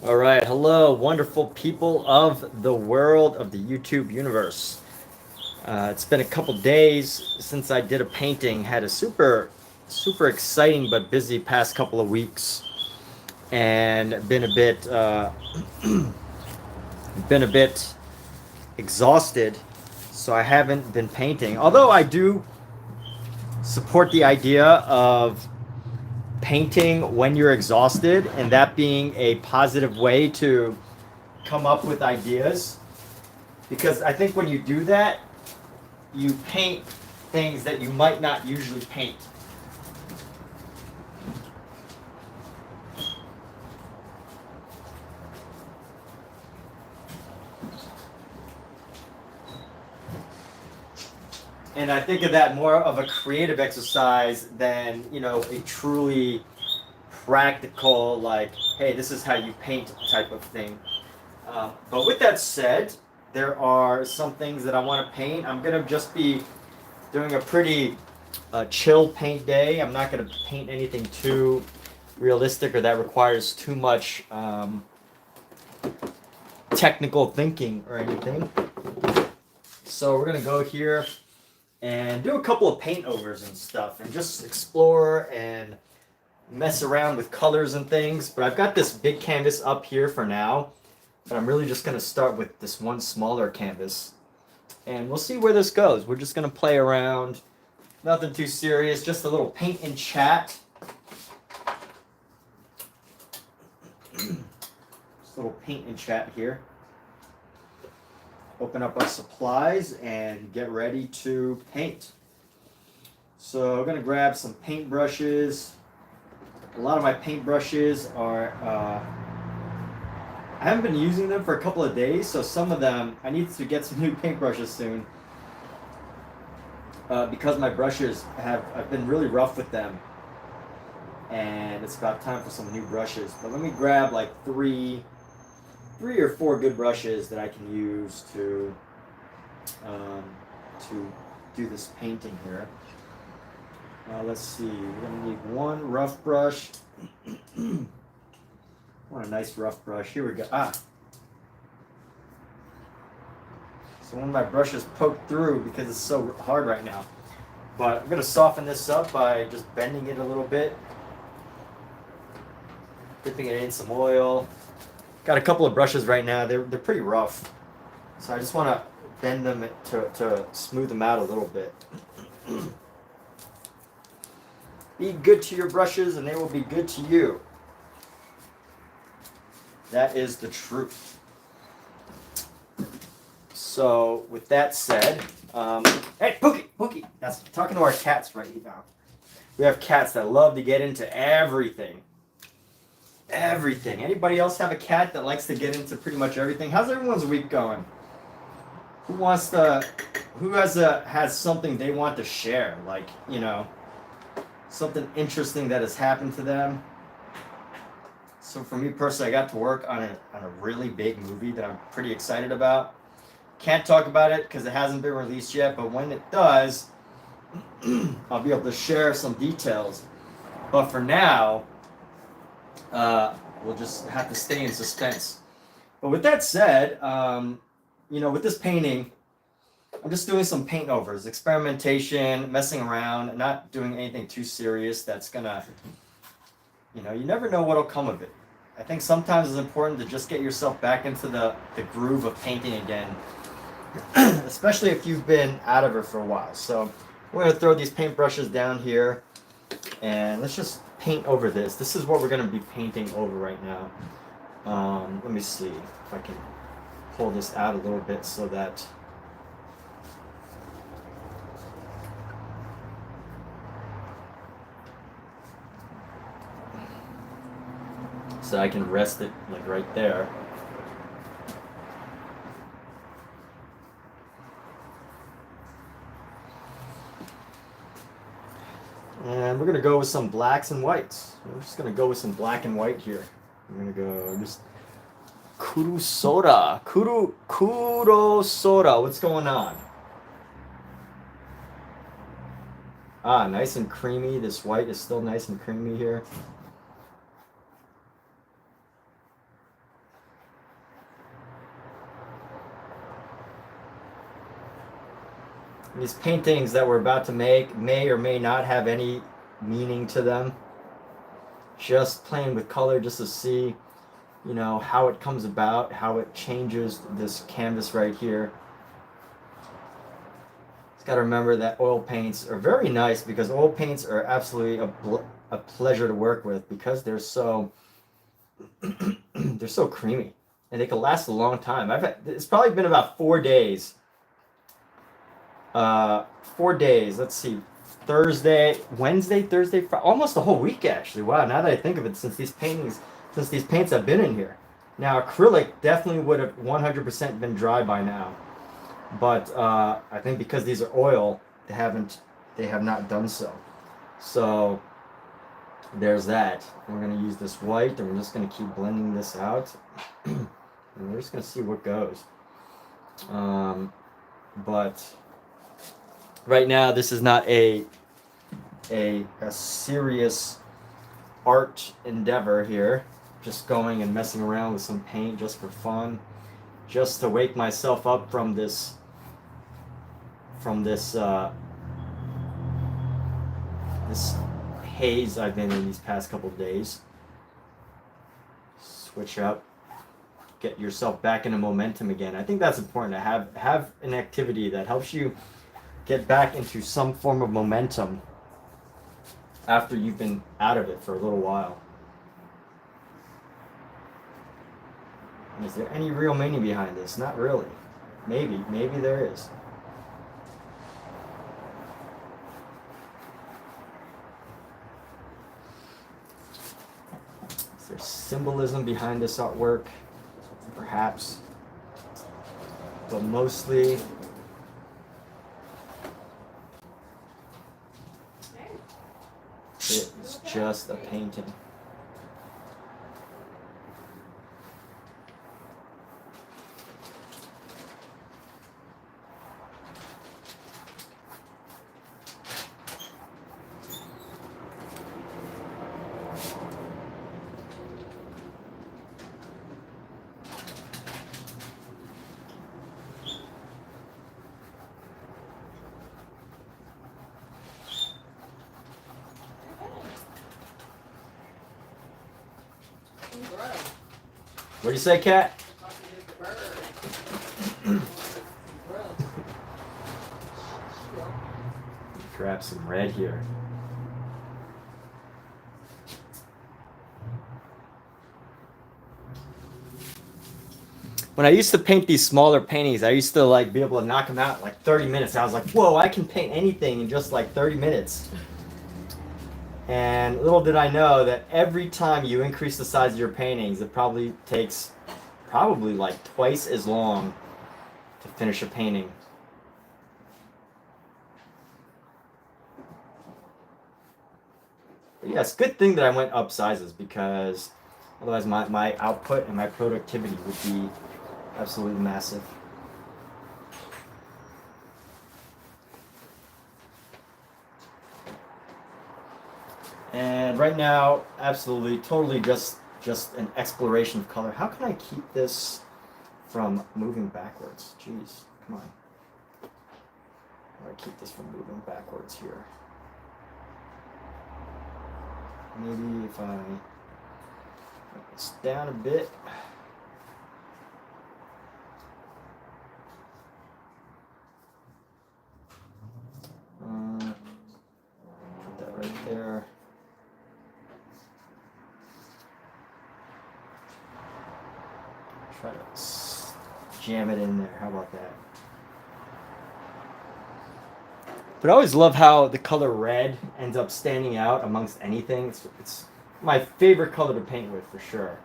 All right, hello, wonderful people of the world of the YouTube universe. It's been a couple days since I did a painting. Had a super exciting but busy past couple of weeks, and been a bit exhausted. So I haven't been painting. Although I do support the idea of painting when you're exhausted, and that being a positive way to come up with ideas. Because I think when you do that, you paint things that you might not usually paint. And I think of that more of a creative exercise than, a truly practical, like, hey, this is how you paint type of thing. But with that said, there are some things that I want to paint. I'm going to just be doing a pretty chill paint day. I'm not going to paint anything too realistic or that requires too much technical thinking or anything. So we're going to go here and do a couple of paint overs and stuff and just explore and mess around with colors and things. But I've got this big canvas up here for now, but I'm really just going to start with this one smaller canvas and we'll see where this goes. We're just going to play around, nothing too serious, just a little paint and chat. Just a little paint and chat here. Open up our supplies and get ready to paint. So I'm going to grab some paint brushes. A lot of my paint brushes are, I haven't been using them for a couple of days, so some of them, I need to get some new paint brushes soon. Because my brushes I've been really rough with them. And it's about time for some new brushes. But let me grab like three or four good brushes that I can use to do this painting here. Let's see, we're gonna need one rough brush. Want a nice rough brush. Here we go. So one of my brushes poked through because it's so hard right now. But I'm gonna soften this up by just bending it a little bit, dipping it in some oil. Got a couple of brushes right now. They're pretty rough, so I just want to bend them to smooth them out a little bit. Be good to your brushes, and they will be good to you. That is the truth. So, with that said, hey, Pookie, that's talking to our cats right now. We have cats that love to get into everything. Everything. Anybody else have a cat that likes to get into pretty much everything? How's everyone's week going? Who has something they want to share? Like, something interesting that has happened to them. So for me personally, I got to work on a really big movie that I'm pretty excited about. Can't talk about it because it hasn't been released yet, but when it does, I'll be able to share some details. But for now, we'll just have to stay in suspense. But with that said, with this painting, I'm just doing some paint overs, experimentation, messing around, not doing anything too serious that's gonna, you never know what'll come of it. I think sometimes it's important to just get yourself back into the groove of painting again, especially if you've been out of it for a while. So we're gonna throw these paint brushes down here and let's just paint over this. This is what we're going to be painting over right now. Let me see if I can pull this out a little bit so I can rest it like right there. And we're going to go with some blacks and whites. We're just going to go with some black and white here. I'm going to go just Kurosora. Kurosora. What's going on? Nice and creamy. This white is still nice and creamy here. These paintings that we're about to make may or may not have any meaning to them. Just playing with color just to see, you know, how it comes about, how it changes this canvas right here. Just got to remember that oil paints are very nice, because oil paints are absolutely a pleasure to work with, because they're so they're so creamy, and they can last a long time. It's probably been about 4 days. 4 days. Let's see. Thursday, Wednesday, Thursday, Friday, almost a whole week actually. Wow, now that I think of it, since these paints have been in here. Now acrylic definitely would have 100% been dry by now, but I think because these are oil, they have not done so. So there's that. We're gonna use this white, and we're just gonna keep blending this out, and we're just gonna see what goes. But right now, this is not a serious art endeavor here. Just going and messing around with some paint just for fun, just to wake myself up from this haze I've been in these past couple of days. Switch up, get yourself back into momentum again. I think that's important, to have an activity that helps you get back into some form of momentum after you've been out of it for a little while. And is there any real meaning behind this? Not really. Maybe there is. Is there symbolism behind this artwork? Perhaps. But mostly, it's just a painting. What do you say, Kat? Grab some red here. When I used to paint these smaller paintings, I used to like be able to knock them out in like 30 minutes. I was like, whoa, I can paint anything in just like 30 minutes. And little did I know that every time you increase the size of your paintings, it probably takes like twice as long to finish a painting. But yeah, it's a good thing that I went up sizes, because otherwise my output and my productivity would be absolutely massive. And right now, absolutely, totally just an exploration of color. How can I keep this from moving backwards? Jeez, come on. How do I keep this from moving backwards here? Maybe if I put this down a bit. Put that right there. Try to jam it in there. How about that? But I always love how the color red ends up standing out amongst anything. It's my favorite color to paint with, for sure.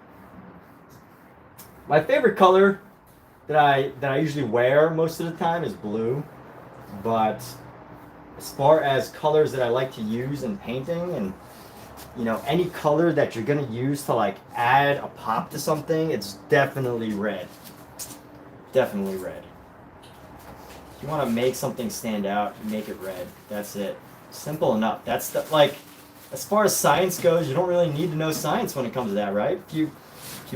My favorite color that I usually wear most of the time is blue. But as far as colors that I like to use in painting, and you know, any color that you're gonna use to like add a pop to something, it's definitely red. Definitely red. If you want to make something stand out, make it red. That's it. Simple enough. That's the, like, as far as science goes, you don't really need to know science when it comes to that, right? If you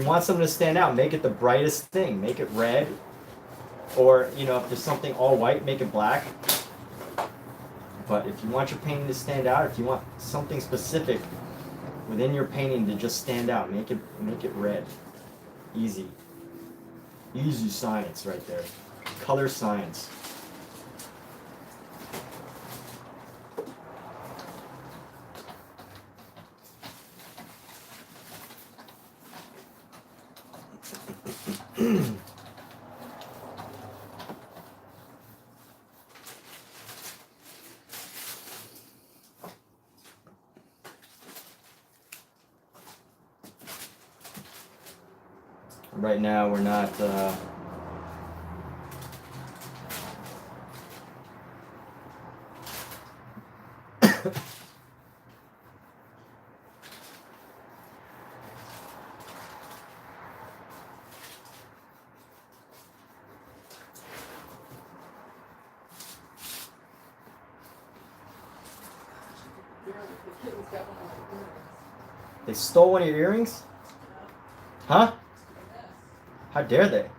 want something to stand out, make it the brightest thing. Make it red. Or, you know, if there's something all white, make it black. But if you want your painting to stand out, if you want something specific within your painting to just stand out, make it red. Easy. Easy science right there. Color science. Right now we're not They stole one of your earrings? Huh? How dare they?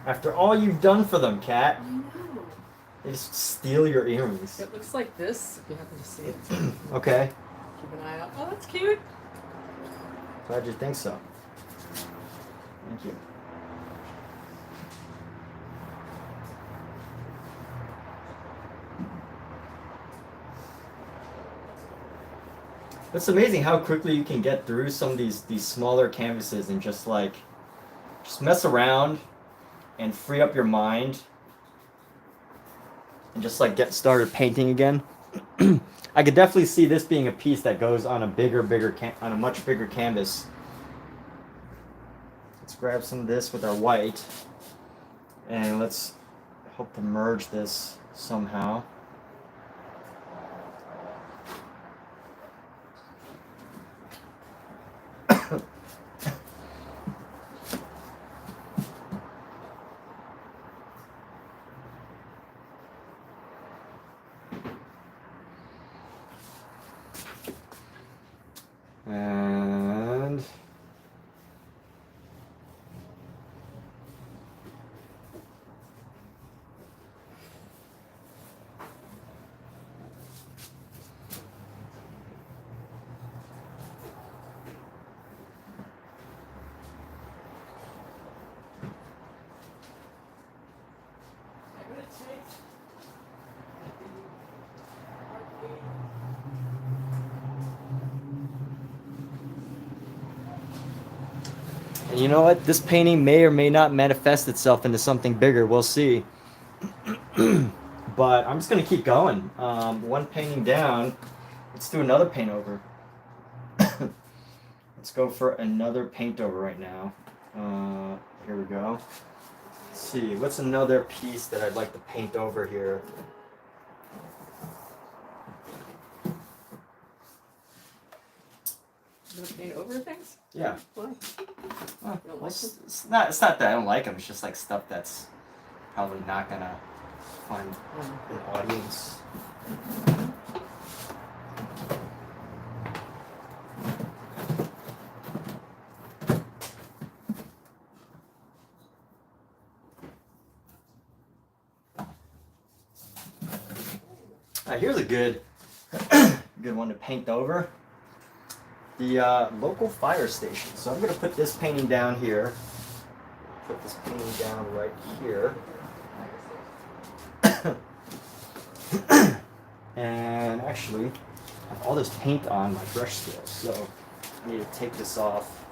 After all you've done for them, Kat. I know. They just steal your earrings. It looks like this, if you happen to see it. Okay. Keep an eye out. Oh, that's cute. Glad you think so. Thank you. It's amazing how quickly you can get through some of these smaller canvases and just mess around and free up your mind and just like get started painting again. I could definitely see this being a piece that goes on a much bigger canvas. Let's grab some of this with our white and let's hope to merge this somehow. And you know what? This painting may or may not manifest itself into something bigger. We'll see. But I'm just going to keep going. One painting down. Let's do another paint over. Let's go for another paint over right now. Here we go. Let's see. What's another piece that I'd like to paint over here? You want to paint over things? Yeah. Why? Well, You don't like them? it's not that I don't like them. It's just like stuff that's probably not gonna find an audience. Here's a good one to paint over. The local fire station. So I'm going to put this painting down here. Put this painting down right here. And actually, I have all this paint on my brush scale, so I need to take this off.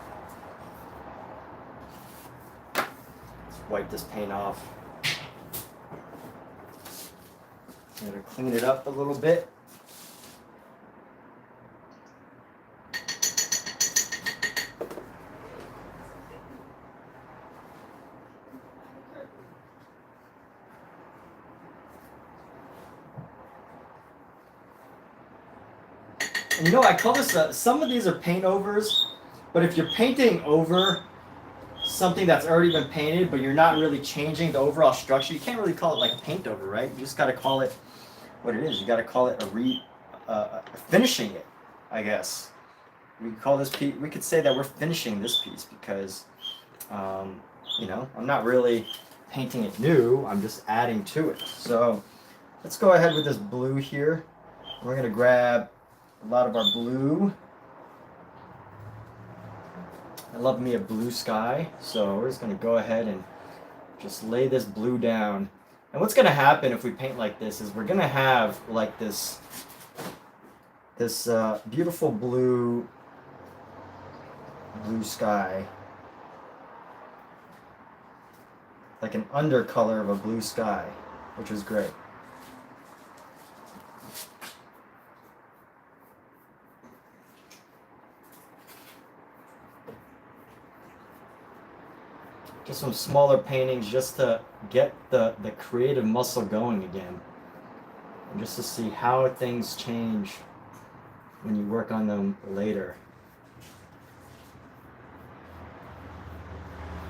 Let's wipe this paint off. I'm going to clean it up a little bit. And you know, I call this, some of these are paint overs, but if you're painting over something that's already been painted, but you're not really changing the overall structure, you can't really call it like a paint over, right? You just got to call it what it is. You got to call it finishing it, I guess. We call this piece, we could say that we're finishing this piece because, you know, I'm not really painting it new, I'm just adding to it. So let's go ahead with this blue here. We're gonna grab a lot of our blue. I love me a blue sky, so we're just gonna go ahead and just lay this blue down. And what's gonna happen if we paint like this is we're gonna have like this beautiful blue sky, like an undercolor of a blue sky, which is great. Just some smaller paintings just to get the creative muscle going again. And just to see how things change when you work on them later.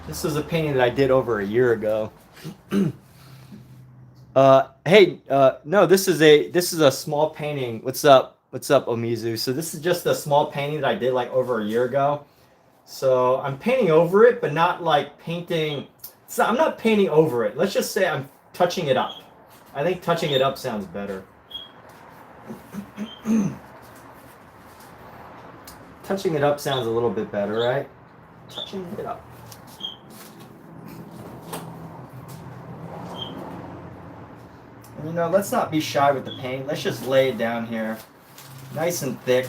This was a painting that I did over a year ago. No, this is a small painting. What's up, Omizu? So this is just a small painting that I did like over a year ago. So I'm painting over it, but not like painting. So I'm not painting over it. Let's just say I'm touching it up. I think touching it up sounds better. Touching it up sounds a little bit better, right? Touching it up. And you know, let's not be shy with the paint. Let's just lay it down here, nice and thick.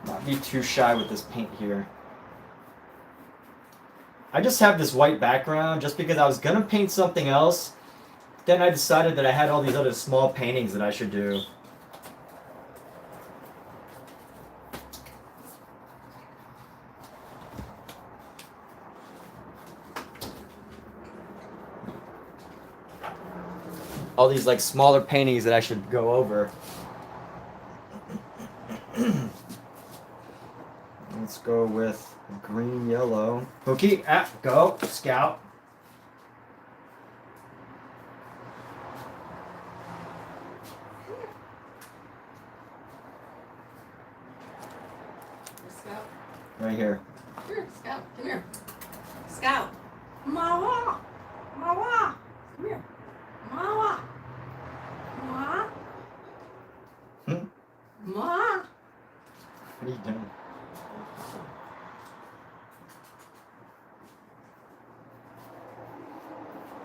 Not be too shy with this paint here. I just have this white background just because I was gonna paint something else. Then I decided that I had all these other small paintings that I should do. All these like smaller paintings that I should go over. Let's go with green, yellow. Pookie, go, scout. Scout. Right here. Here, Scout. Come here. Scout. Mawa. Mawa. Come here. Mawa. Mawa. Mawa. What are you doing?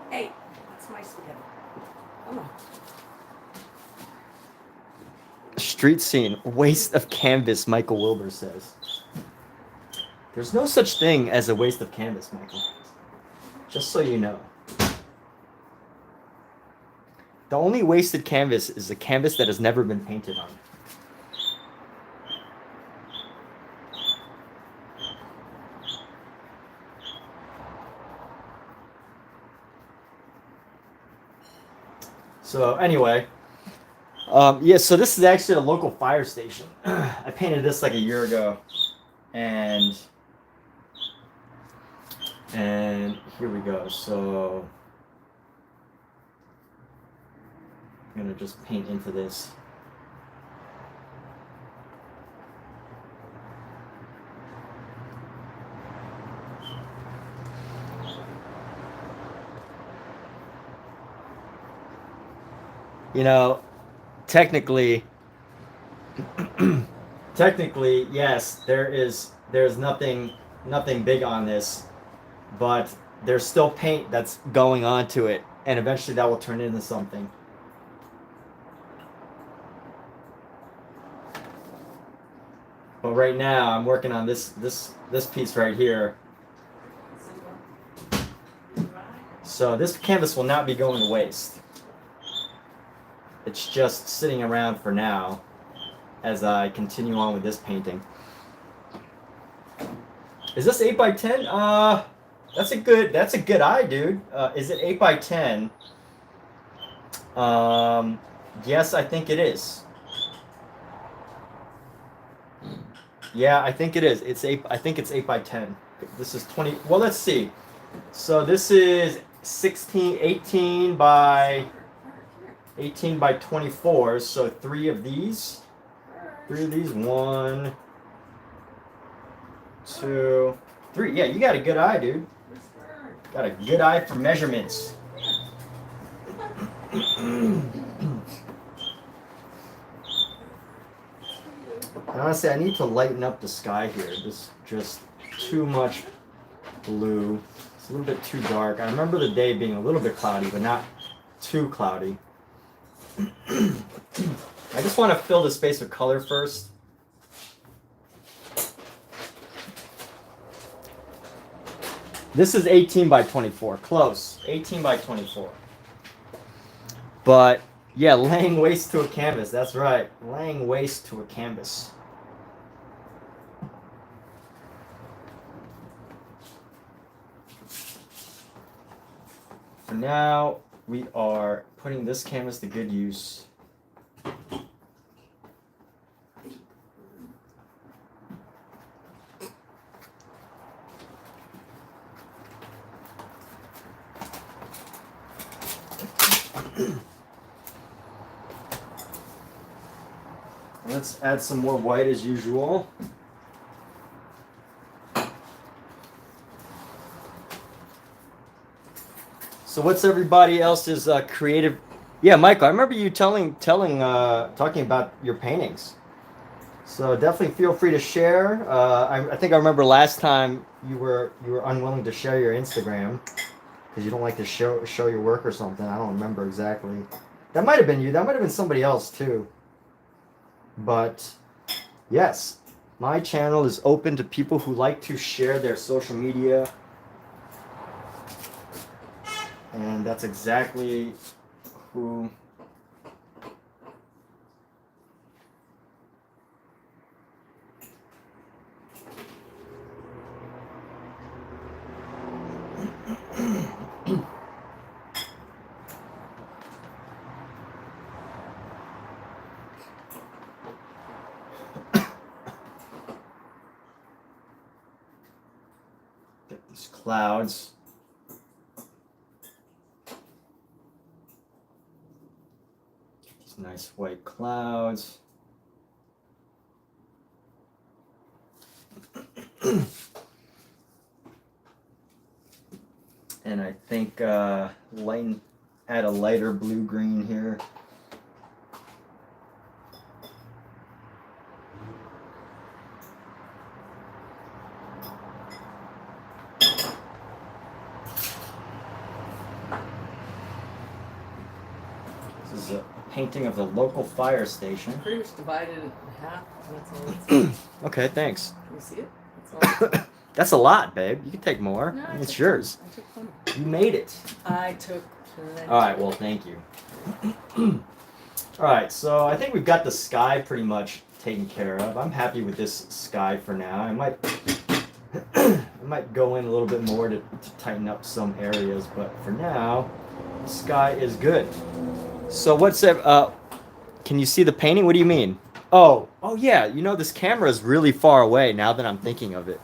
Hey, that's my spaghetti. Come on. Street scene, waste of canvas, Michael Wilbur says. There's no such thing as a waste of canvas, Michael. Just so you know. The only wasted canvas is a canvas that has never been painted on. So anyway, yeah, so this is actually a local fire station. I painted this like a year ago, and here we go. So I'm gonna just paint into this. You know, technically, yes, there's nothing big on this, but there's still paint that's going onto it, and eventually that will turn into something. But right now, I'm working on this piece right here. So this canvas will not be going to waste. It's just sitting around for now as I continue on with this painting. Is this 8x10? That's a good eye, dude. Is it 8x10? Yes, I think it is. Yeah, I think it is. I think it's 8x10. This is 20. Well, let's see. So this is 18 by 24. So three of these. 1, 2, 3. Yeah, you got a good eye, dude. Got a good eye for measurements. Honestly, I need to lighten up the sky here. There's just too much blue. It's a little bit too dark. I remember the day being a little bit cloudy, but not too cloudy. I just want to fill the space with color first. This is 18 by 24, close, 18 by 24. But yeah, laying waste to a canvas, that's right, laying waste to a canvas. For now, we are putting this canvas to good use. Let's add some more white as usual. So what's everybody else's creative? Yeah, Michael, I remember you talking about your paintings. So definitely feel free to share. I think I remember last time you were unwilling to share your Instagram because you don't like to show your work or something. I don't remember exactly. That might have been you. That might have been somebody else too. But yes, my channel is open to people who like to share their social media. And that's exactly who get these clouds. These nice white clouds. And I think add a lighter blue green here. This is a painting of the local fire station. Pretty much divided it in half. That's all it's Okay, thanks. Can you see it? That's all. That's a lot, babe. You can take more. No, It's yours. I took plenty. You made it. I took plenty. All right, well, thank you. All right, so I think we've got the sky pretty much taken care of. I'm happy with this sky for now. I might go in a little bit more to tighten up some areas, but for now, the sky is good. So what's that? Can you see the painting? What do you mean? Oh yeah. You know, this camera is really far away now that I'm thinking of it.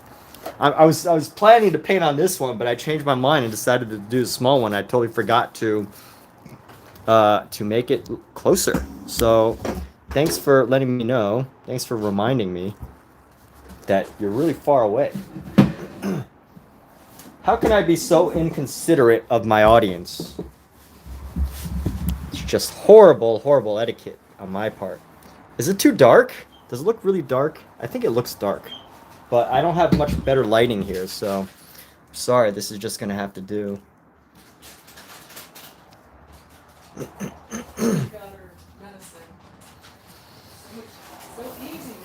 I was planning to paint on this one, but I changed my mind and decided to do a small one. I totally forgot to make it closer. So thanks for letting me know. Thanks for reminding me that you're really far away. How can I be so inconsiderate of my audience? It's just horrible etiquette on my part. Is it too dark? Does it look really dark? I think it looks dark. But I don't have much better lighting here, so sorry, this is just gonna have to do. Got her medicine. So easy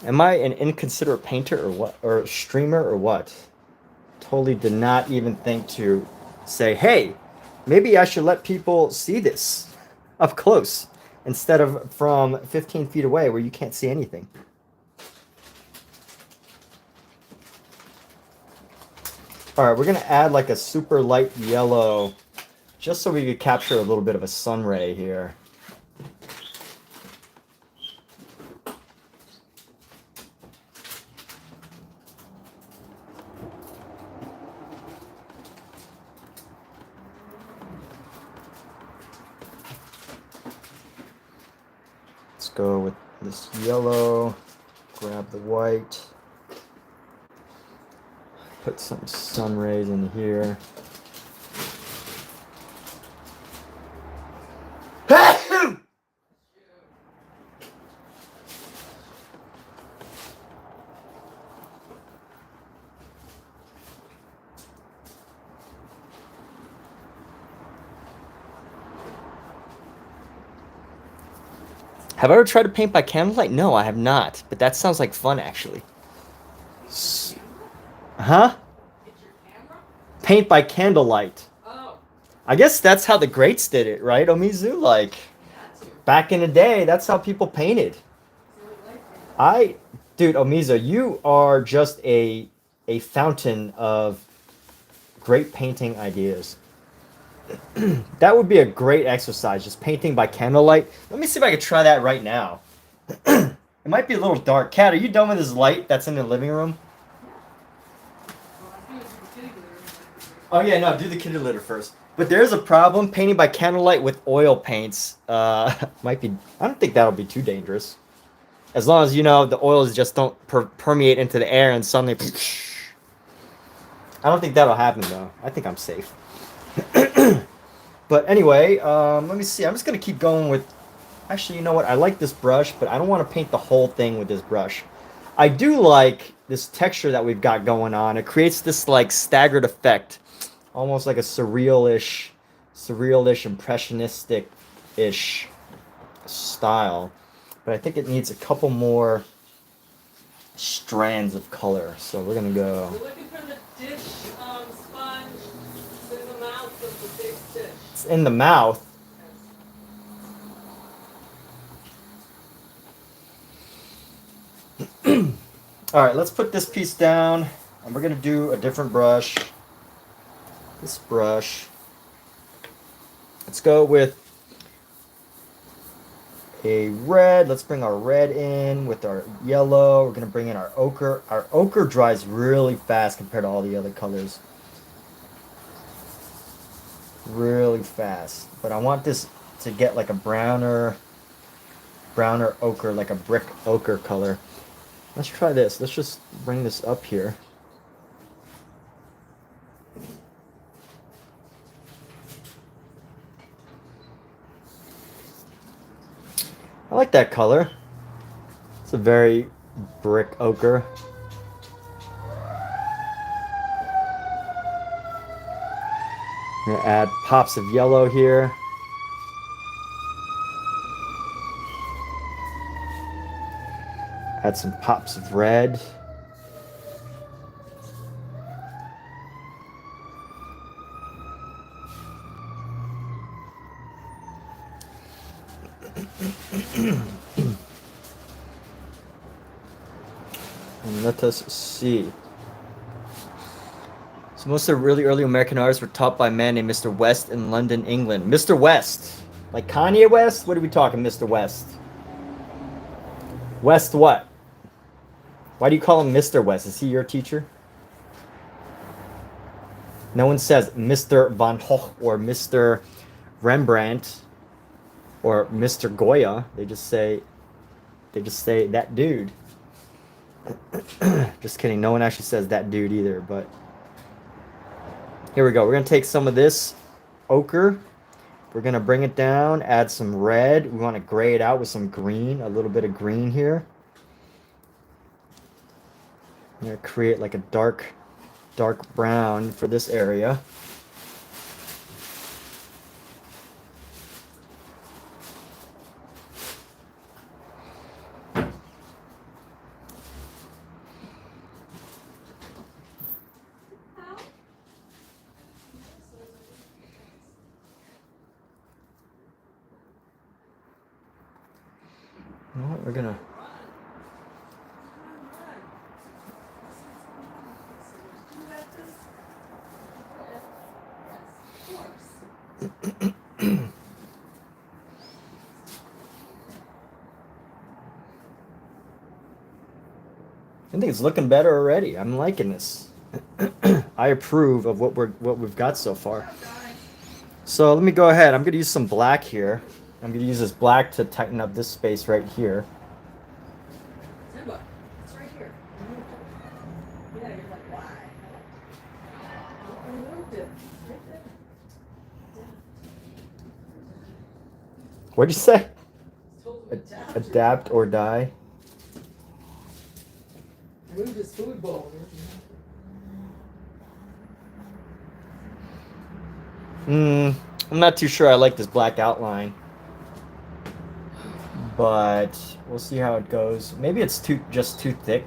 now. Am I an inconsiderate painter or what? Or streamer or what? Totally did not even think to say, hey, maybe I should let people see this up close instead of from 15 feet away where you can't see anything. All right, we're gonna add like a super light yellow just so we could capture a little bit of a sun ray here. Let's go with this yellow, grab the white, put some sun rays in here. Have I ever tried to paint by candlelight? No, I have not. But that sounds like fun, actually. Huh? Paint by candlelight. Oh. I guess that's how the greats did it, right, Omizu? Like, back in the day, that's how people painted. Dude, Omizu, you are just a fountain of great painting ideas. That would be a great exercise, just painting by candlelight. Let me see if I can try that right now. It might be a little dark. Kat, are you done with this light that's in the living room? Oh yeah, no, do the kitty litter first. But there's a problem painting by candlelight with oil paints. Might be. I don't think that'll be too dangerous, as long as you know the oils just don't permeate into the air and suddenly. I don't think that'll happen though. I think I'm safe. But anyway, let me see. I'm just gonna keep going with. Actually, you know what? I like this brush, but I don't want to paint the whole thing with this brush. I do like this texture that we've got going on. It creates this like staggered effect, almost like a surrealish, impressionistic-ish style. But I think it needs a couple more strands of color. So we're gonna go. We're looking for the dish sponge in the mouth of the big dish. It's in the mouth. All right, let's put this piece down, and we're gonna do a different brush. This brush. Let's go with a red. Let's bring our red in with our yellow. We're gonna bring in our ochre. Our ochre dries really fast compared to all the other colors. Really fast. But I want this to get like a browner ochre, like a brick ochre color. Let's try this. Let's just bring this up here. I like that color. It's a very brick ochre. I'm gonna add pops of yellow here. Add some pops of red. And let us see. So most of the really early American artists were taught by a man named Mr. West in London, England. Mr. West. Like Kanye West? What are we talking, Mr. West? West what? Why do you call him Mr. West? Is he your teacher? No one says Mr. Van Gogh or Mr. Rembrandt or Mr. Goya. They just say that dude. Just kidding. No one actually says that dude either, but here we go. We're going to take some of this ochre. We're going to bring it down, add some red. We want to gray it out with some green, a little bit of green here. I'm going to create like a dark brown for this area. You know what, we're gonna I think it's looking better already. I'm liking this. I approve of what we've got so far. So let me go ahead. I'm gonna use some black here. I'm gonna use this black to tighten up this space right here. It's right here. Yeah, you're like, why? I moved it. Right there. What'd you say? Totally Adapt or die. I moved his food bowl. I'm not too sure I like this black outline. but we'll see how it goes. Maybe it's just too thick.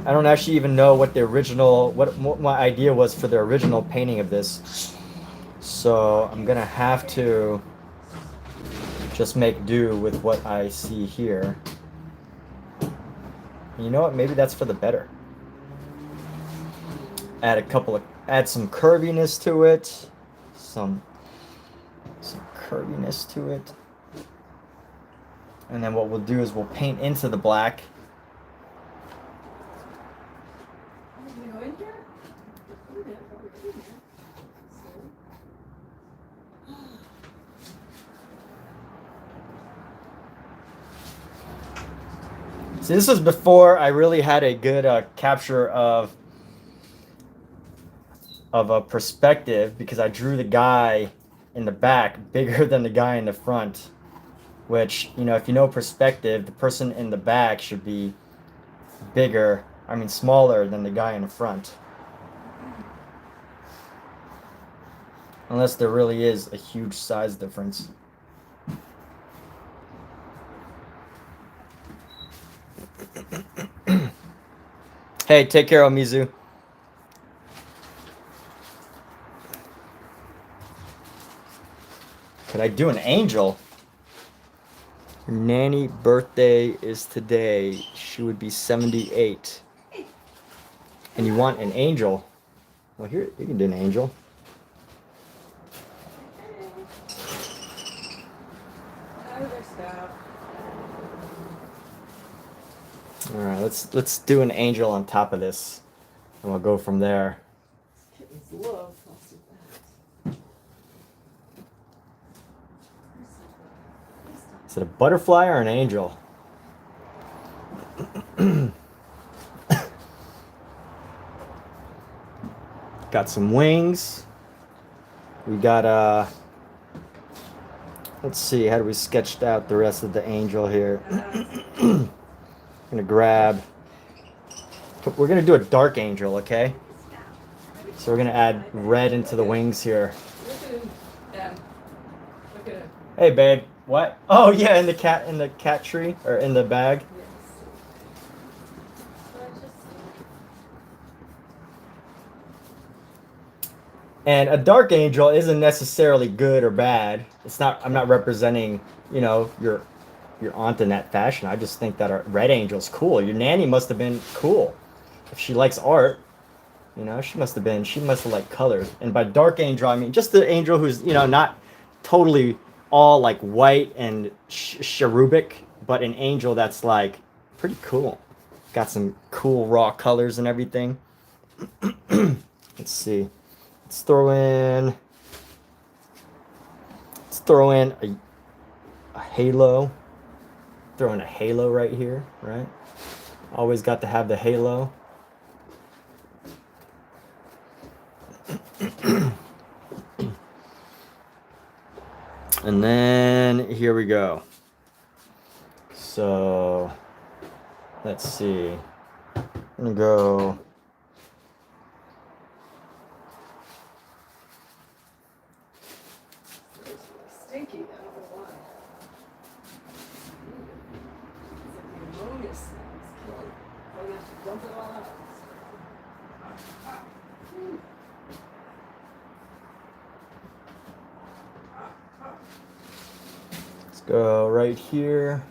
I don't actually even know what the original, what my idea was for the original painting of this. So I'm gonna have to just make do with what I see here. And you know what? Maybe that's for the better. Add some curviness to it. Some curviness to it. And then what we'll do is we'll paint into the black. See, this was before I really had a good capture of a perspective, because I drew the guy in the back bigger than the guy in the front, which, you know, if you know perspective, the person in the back should be smaller than the guy in the front. Unless there really is a huge size difference. Hey, take care, Omizu. Could I do an angel? Her nanny birthday is today. She would be 78. And you want an angel? Well, here, you can do an angel. All right, let's do an angel on top of this, and we'll go from there. Is it a butterfly or an angel? Got some wings. We got let's see, how do we sketched out the rest of the angel here? Gonna grab, we're gonna do a dark angel, okay? So we're gonna add red into the wings here. Hey babe, what? Oh yeah, in the cat tree, or in the bag. And a dark angel isn't necessarily good or bad. It's not, I'm not representing, you know, your aunt in that fashion. I just think that our red angel's cool. Your nanny must have been cool. If she likes art, you know, she must have liked colors. And by dark angel, I mean just the angel who's, you know, not totally all like white and cherubic, but an angel that's like pretty cool. Got some cool raw colors and everything. Let's see. Let's throw in a halo. Throw in a halo right here, right? Always got to have the halo. And then here we go. So let's see. I'm gonna go. Stinky, I don't know why. It's like the ammonia smells. I'm gonna have to dump it all out. Let's go right here.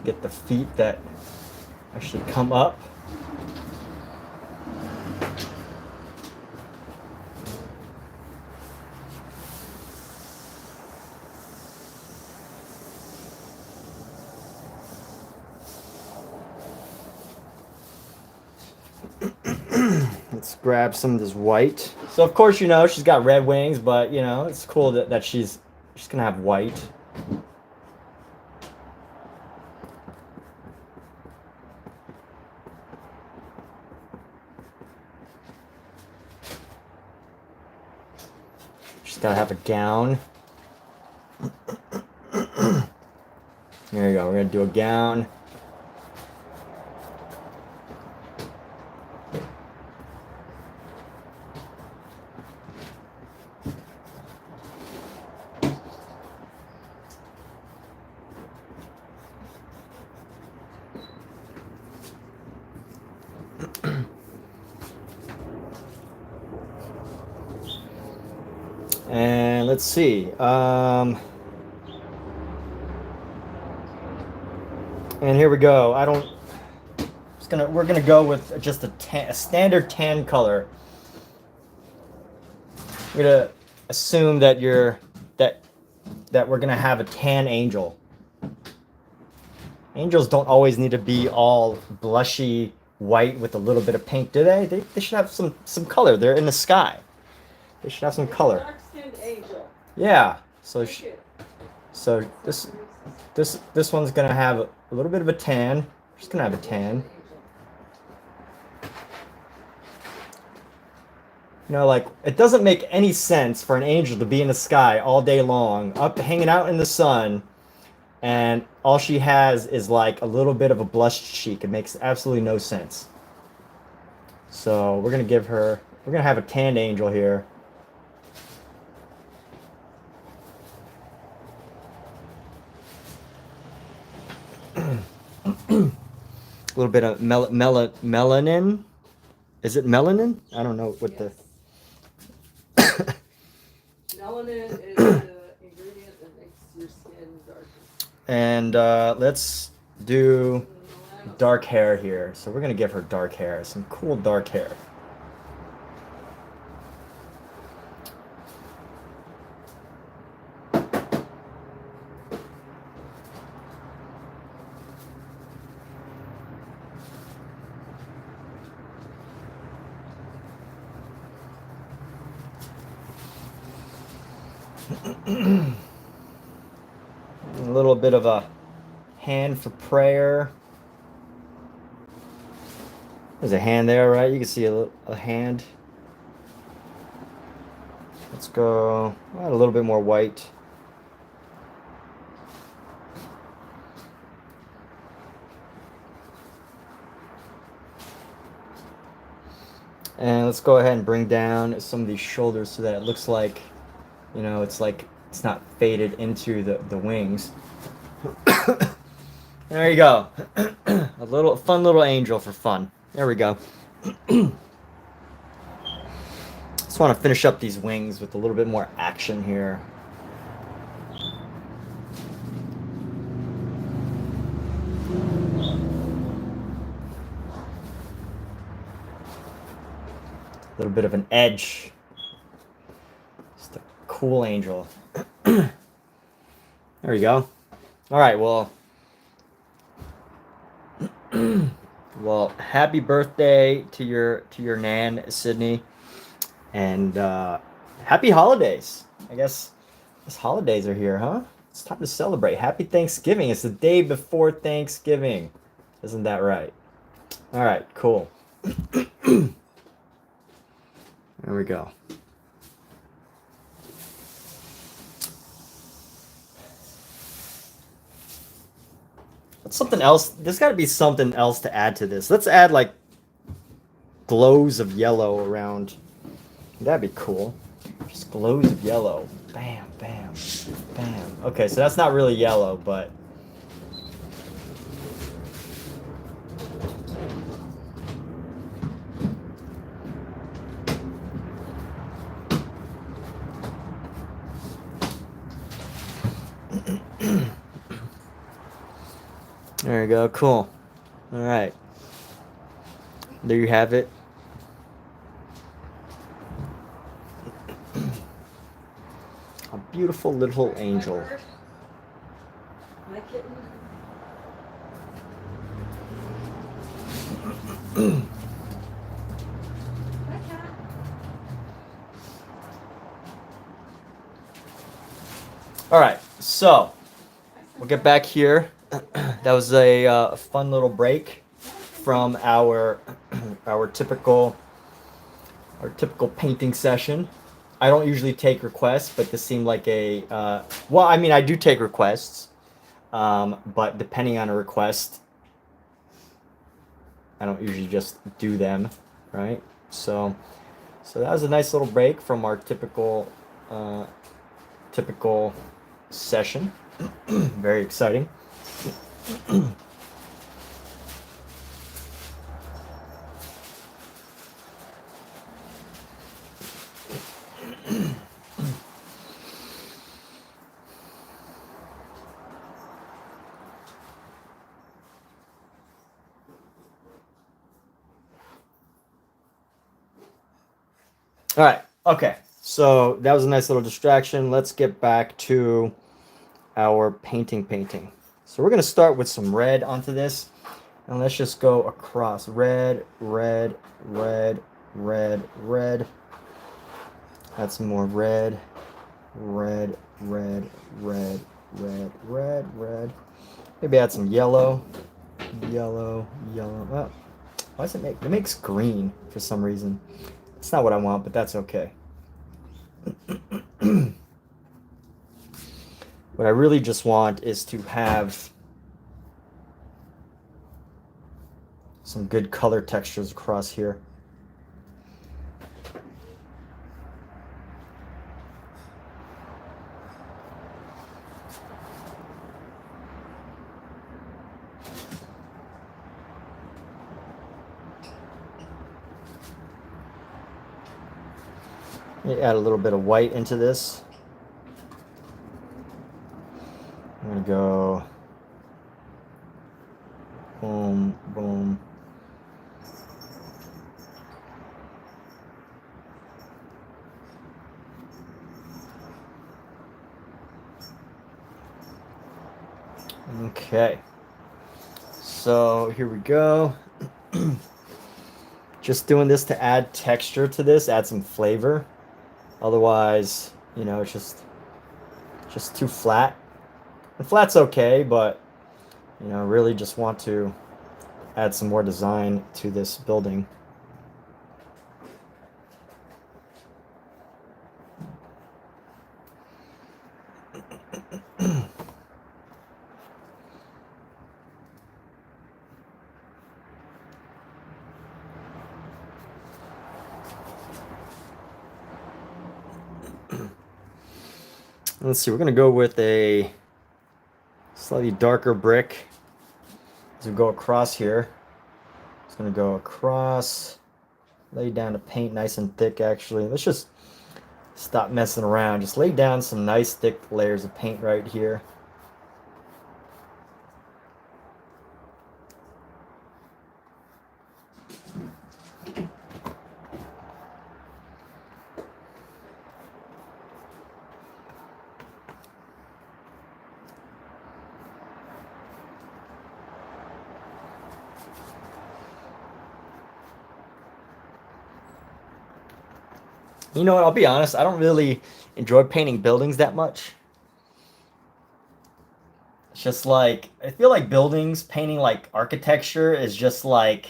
Get the feet that actually come up. Let's grab some of this white. So of course, you know, she's got red wings, but you know, it's cool that she's gonna have white. She's got to have a gown. There you go. We're going to do a gown. And let's see. And here we go. We're gonna go with just a standard tan color. We're gonna assume that that we're gonna have a tan angel. Angels don't always need to be all blushy white with a little bit of pink, do they? They should have some color. They're in the sky. They should have some color. Dark-skinned angel. Yeah. So this one's gonna have a little bit of a tan. Just gonna have a tan. You know, like, it doesn't make any sense for an angel to be in the sky all day long, up hanging out in the sun, and all she has is like a little bit of a blushed cheek. It makes absolutely no sense. So we're gonna have a tanned angel here. A little bit of melanin. Is it melanin? I don't know what Yes. Melanin is the ingredient that makes your skin darker. And let's do dark hair here. So we're gonna give her dark hair, some cool dark hair. A little bit of a hand for prayer. There's a hand there, right? You can see a hand. Let's go add a little bit more white. And let's go ahead and bring down some of these shoulders so that it looks like, you know, it's not faded into the wings. There you go. A fun little angel for fun. There we go. Just want to finish up these wings with a little bit more action here. A little bit of an edge. Just a cool angel. There we go. All right, well, well, happy birthday to your Nan, Sydney, and happy holidays. I guess holidays are here, huh? It's time to celebrate. Happy Thanksgiving. It's the day before Thanksgiving. Isn't that right? All right, cool. There we go. Something else. There's got to be something else to add to this. Let's add like glows of yellow around. That'd be cool. Just glows of yellow. Bam, bam, bam. Okay, so that's not really yellow, but there you go. Cool. All right. There you have it. A beautiful little angel. My kitten. My cat. All right. So we'll get back here. That was a fun little break from our typical painting session. I don't usually take requests, but this seemed like a well, I mean, I do take requests, but depending on a request, I don't usually just do them, right? So that was a nice little break from our typical session. Very exciting. All right. Okay. So that was a nice little distraction. Let's get back to our painting. So we're going to start with some red onto this. And let's just go across. Red, red, red, red, red. Add some more red, red, red, red, red, red, red. Maybe add some yellow, yellow, yellow. Oh, why does it make? It makes green for some reason. It's not what I want, but that's okay. What I really just want is to have some good color textures across here. Add a little bit of white into this. I'm gonna go boom, boom. Okay, so here we go. Just doing this to add texture to this, add some flavor. Otherwise, you know, it's just too flat. And flat's okay, but you know, really just want to add some more design to this building. Let's see, we're going to go with a slightly darker brick as we go across here. It's going to go across, lay down the paint nice and thick actually. Let's just stop messing around. Just lay down some nice thick layers of paint right here. You know what, I'll be honest, I don't really enjoy painting buildings that much. It's just like, I feel like buildings, painting like architecture is just like,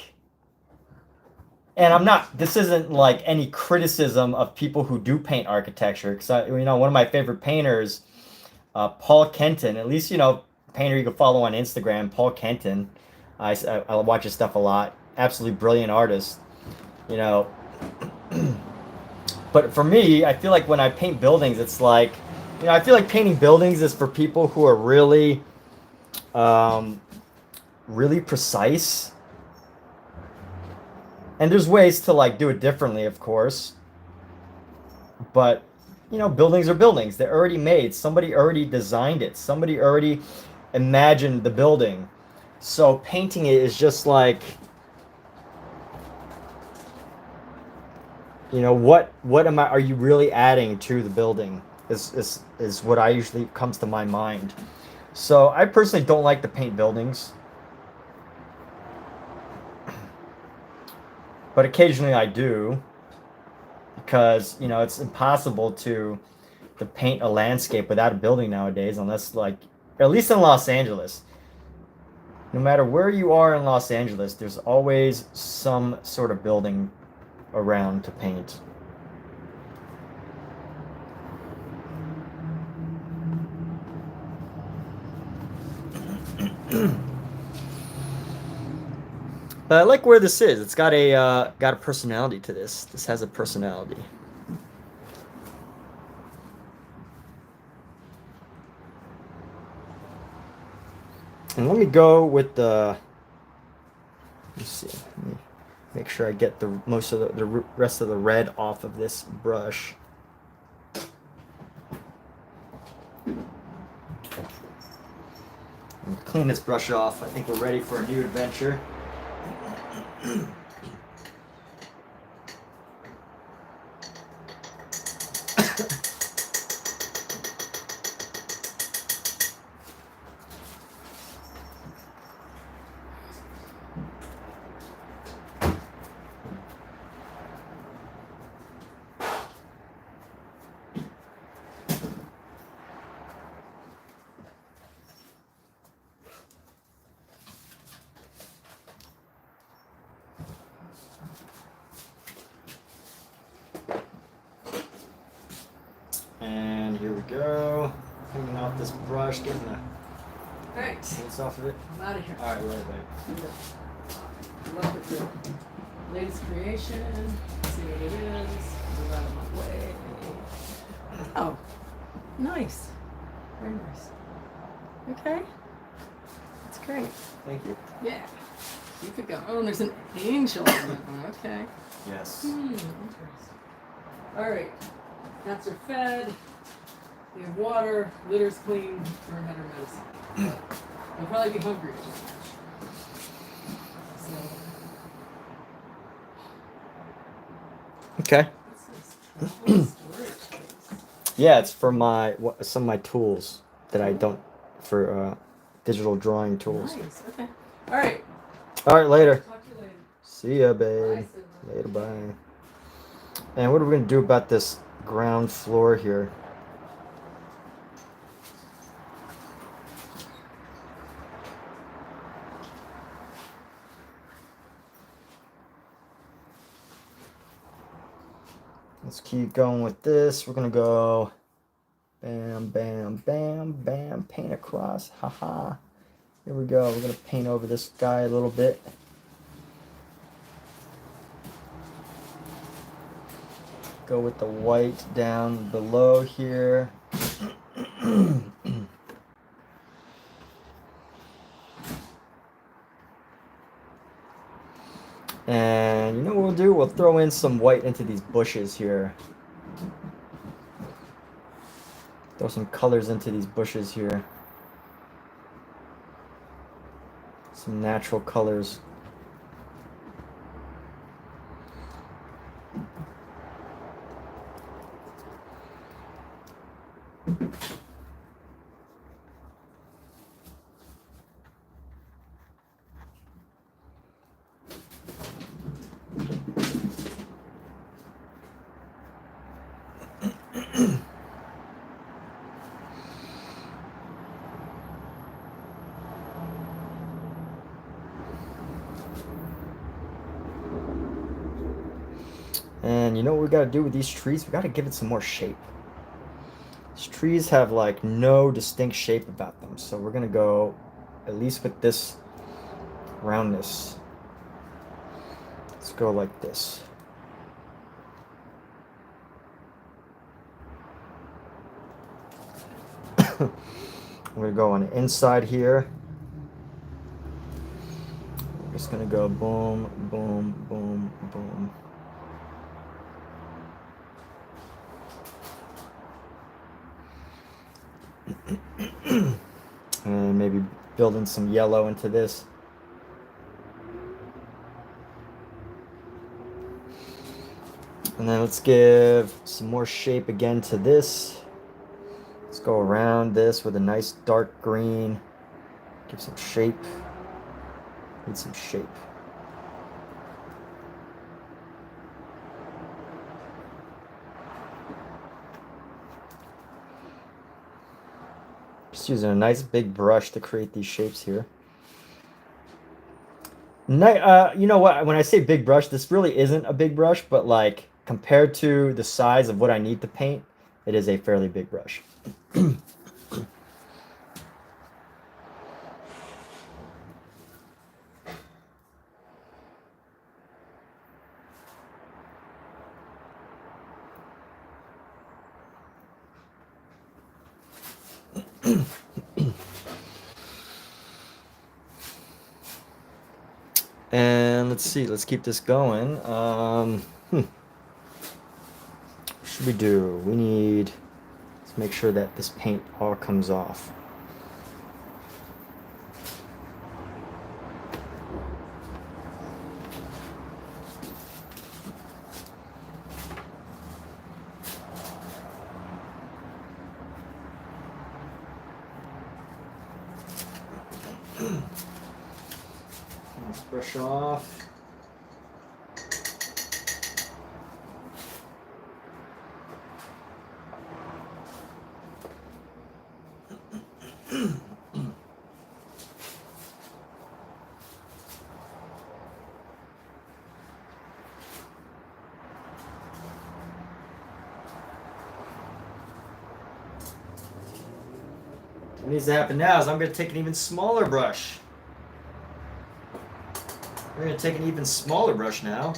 and I'm not, this isn't like any criticism of people who do paint architecture, because you know, one of my favorite painters, Paul Kenton, at least, you know, painter you can follow on Instagram, Paul Kenton. I watch his stuff a lot. Absolutely brilliant artist, you know. But for me, I feel like when I paint buildings, it's like, you know, I feel like painting buildings is for people who are really, really precise. And there's ways to like do it differently, of course. But, you know, buildings are buildings. They're already made. Somebody already designed it. Somebody already imagined the building. So painting it is just like, you know, what are you really adding to the building is what I usually comes to my mind. So I personally don't like to paint buildings, but occasionally I do, because, you know, it's impossible to paint a landscape without a building nowadays, unless, like, at least in Los Angeles. No matter where you are in Los Angeles, there's always some sort of building around to paint. But I like where this is. It's got a personality to this. This has a personality. And let me go with the. Let's see. Let me make sure I get the most of the rest of the red off of this brush. And clean this brush off. I think we're ready for a new adventure. And here we go. Cleaning off this brush, getting the Alright, paints off of it. I'm out of here. Alright, right. Look at the latest creation. See what it is. Move out of my way. Oh, nice. Very nice. Okay. That's great. Thank you. Yeah. You could go. Oh, and there's an angel on that one. Okay. Yes. Interesting. Alright. Cats are fed. We have water. Litter's clean. We're better medicine. I'll probably be hungry. So, Okay. what's this? Storage space. Yeah, it's for some of my tools that I don't for digital drawing tools. Nice. Okay. Alright. Alright, later. Talk to you later. See ya, babe. Bye, Silver. Later, bye. And what are we gonna do about this ground floor here? Let's keep going with this. We're gonna go bam, bam, bam, bam, paint across. Haha. Here we go. We're gonna paint over this guy a little bit. Go with the white down below here. And you know what we'll do? We'll throw in some white into these bushes here. Throw some colors into these bushes here. Some natural colors. And you know what we gotta do with these trees? We gotta give it some more shape. These trees have like no distinct shape about them. So we're gonna go at least with this roundness. Let's go like this. I'm gonna go on the inside here. I'm just gonna go boom, boom, boom, boom. And maybe build in some yellow into this. And then let's give some more shape again to this. Let's go around this with a nice dark green. Give some shape. Need some shape. Just using a nice big brush to create these shapes here. You know what? When I say big brush, this really isn't a big brush, but like compared to the size of what I need to paint, it is a fairly big brush. And let's see, let's keep this going. What should we do? We need, let's make sure that this paint all comes off. Let's brush off. What needs to happen now is I'm going to take an even smaller brush. We're going to take an even smaller brush now.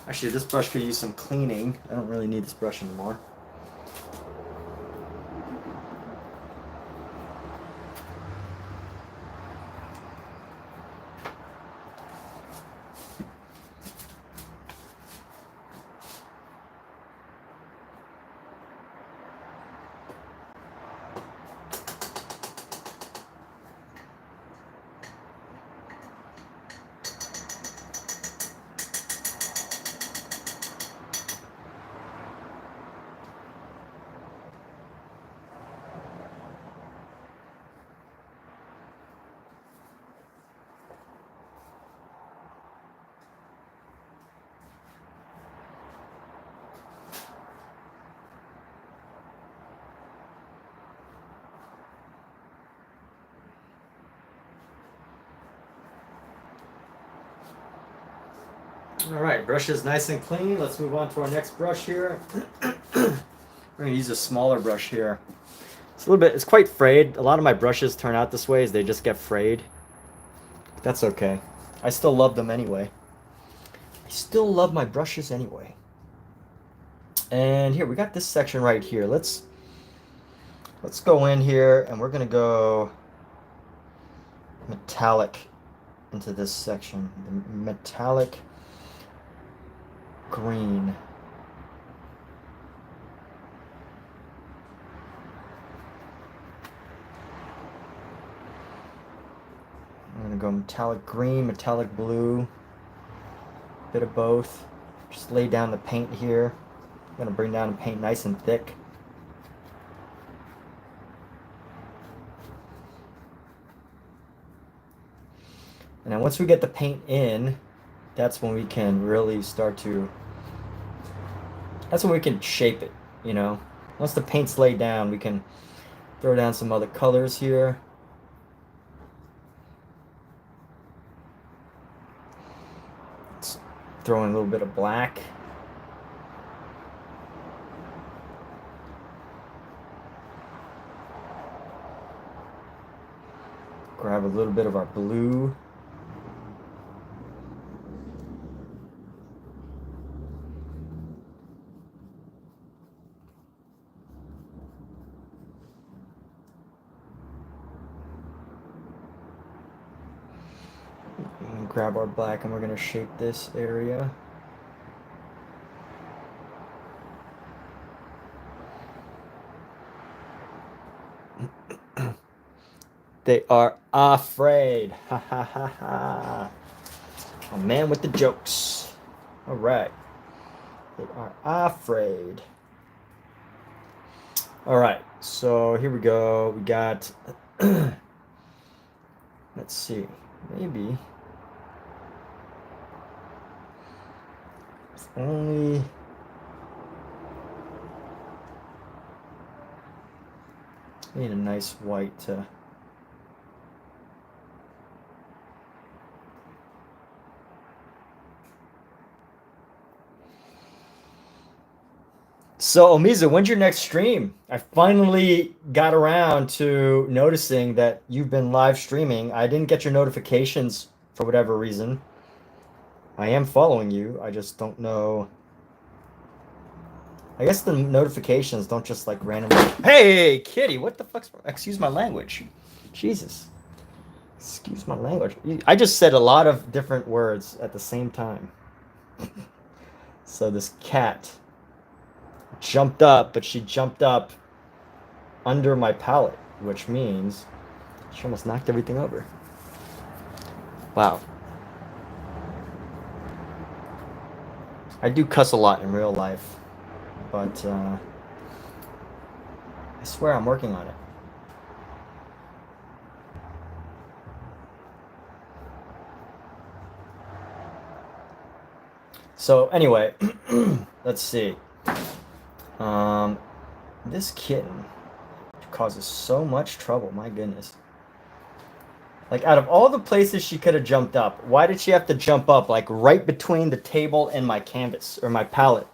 Actually, this brush could use some cleaning. I don't really need this brush anymore. All right, brush is nice and clean. Let's move on to our next brush here. We're gonna use a smaller brush here. It's a little bit, it's quite frayed. A lot of my brushes turn out this way as they just get frayed. That's okay. I still love them anyway. I still love my brushes anyway. And here, we got this section right here. Let's go in here and we're gonna go metallic into this section. The metallic green. I'm gonna go metallic green, metallic blue, bit of both. Just lay down the paint here. I'm gonna bring down the paint nice and thick. And then once we get the paint in, that's when we can really start to, that's when we can shape it, you know. Once the paint's laid down, we can throw down some other colors here. Let's throw in a little bit of black. Grab a little bit of our blue. And grab our black and we're going to shape this area. They are afraid. Ha ha ha ha. A man with the jokes. All right. They are afraid. All right. So here we go. We got, let's see, maybe it's only, need a nice white to, so Omiza, when's your next stream? I finally got around to noticing that you've been live streaming. I didn't get your notifications for whatever reason. I am following you. I just don't know. I guess the notifications don't just like randomly. Hey, kitty, what the fuck's. Excuse my language. Jesus. Excuse my language. I just said a lot of different words at the same time. So this cat jumped up, but she jumped up under my palette, which means she almost knocked everything over. Wow. I do cuss a lot in real life, but I swear I'm working on it. So anyway, let's see. This kitten causes so much trouble, my goodness. Like, out of all the places she could have jumped up, why did she have to jump up, like, right between the table and my canvas, or my palette?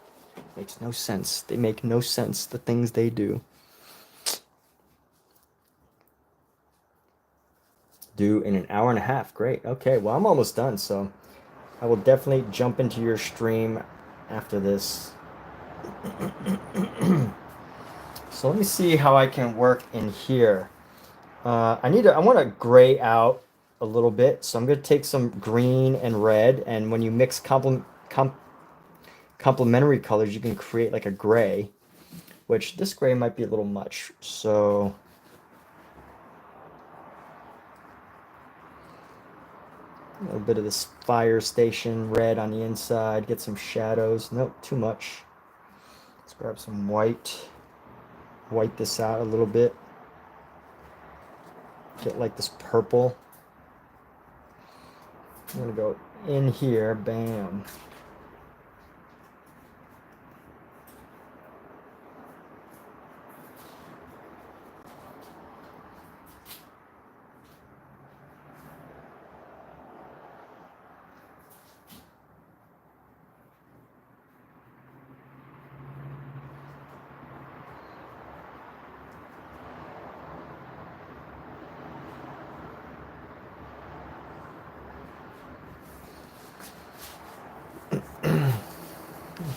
Makes no sense. They make no sense, the things they do. Due in an hour and a half. Great. Okay, well, I'm almost done, so I will definitely jump into your stream after this. So let me see how I can work in here. I want to gray out a little bit, so I'm going to take some green and red, and when you mix complementary colors, you can create like a gray, which this gray might be a little much. So a little bit of this fire station red on the inside, get some shadows. Nope, too much. Let's grab some white. White this out a little bit. Get like this purple. I'm gonna go in here, bam.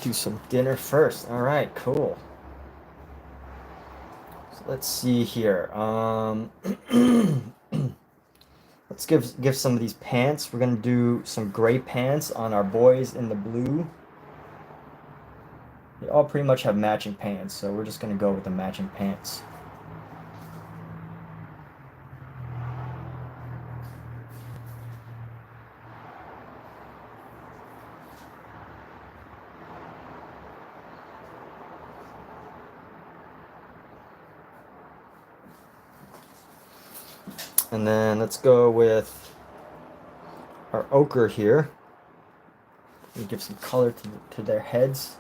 Do some dinner first. All right, cool. So let's see here. Let's give some of these pants. We're gonna do some gray pants on our boys in the blue. They all pretty much have matching pants, so we're just gonna go with the matching pants. And then let's go with our ochre here. And give some color to their heads.